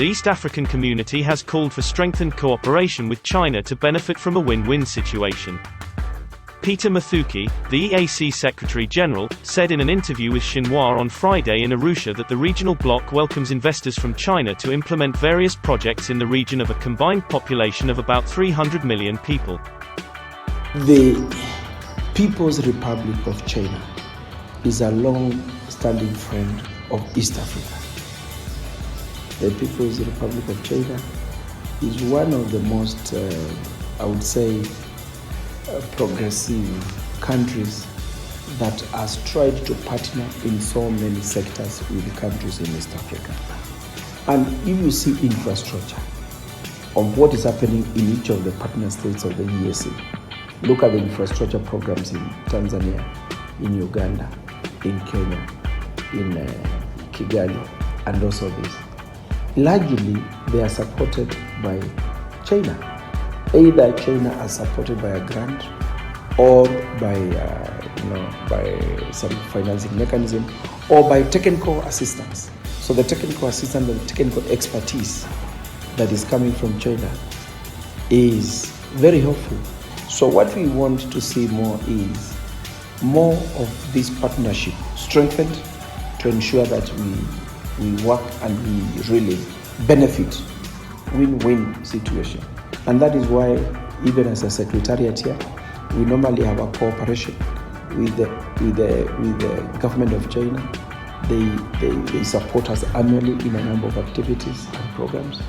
the East African community has called for strengthened cooperation with China to benefit from a win-win situation. Peter Mathuki, the EAC Secretary-General, said in an interview with Xinhua on Friday in Arusha that the regional bloc welcomes investors from China to implement various projects in the region of a combined population of about 300 million people. The People's Republic of China is a long-standing friend of East Africa. The People's Republic of China is one of the most, I would say, progressive countries that has tried to partner in so many sectors with the countries in East Africa. And if you see infrastructure of what is happening in each of the partner states of the EAC, look at the infrastructure programs in Tanzania, in Uganda, in Kenya, in Kigali, and also this. Largely, they are supported by China. Either China is supported by a grant or by some financing mechanism or by technical assistance. So the technical assistance and the technical expertise that is coming from China is very helpful. So what we want to see more is more of this partnership strengthened to ensure that we work and we really benefit, win-win situation. And that is why, even as a secretariat here, we normally have a cooperation with the government of China. They support us annually in a number of activities and programs,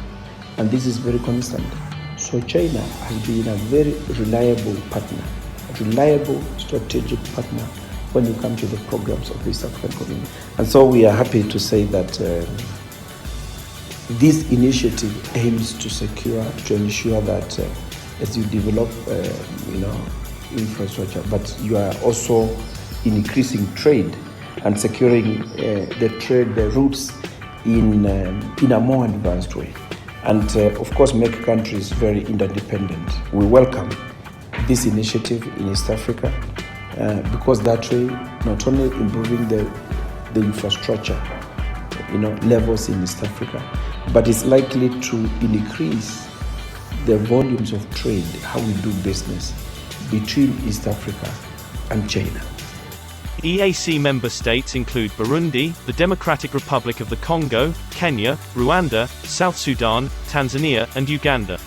and this is very constant. So China has been a very reliable partner, a reliable strategic partner when you come to the programs of the East African community. And so we are happy to say that this initiative aims to ensure that as you develop, infrastructure, but you are also increasing trade and securing the trade routes in a more advanced way, and of course make countries very interdependent. We welcome this initiative in East Africa because that way not only improving the infrastructure levels in East Africa, but it's likely to increase the volumes of trade, how we do business between East Africa and China. EAC member states include Burundi, the Democratic Republic of the Congo, Kenya, Rwanda, South Sudan, Tanzania, and Uganda.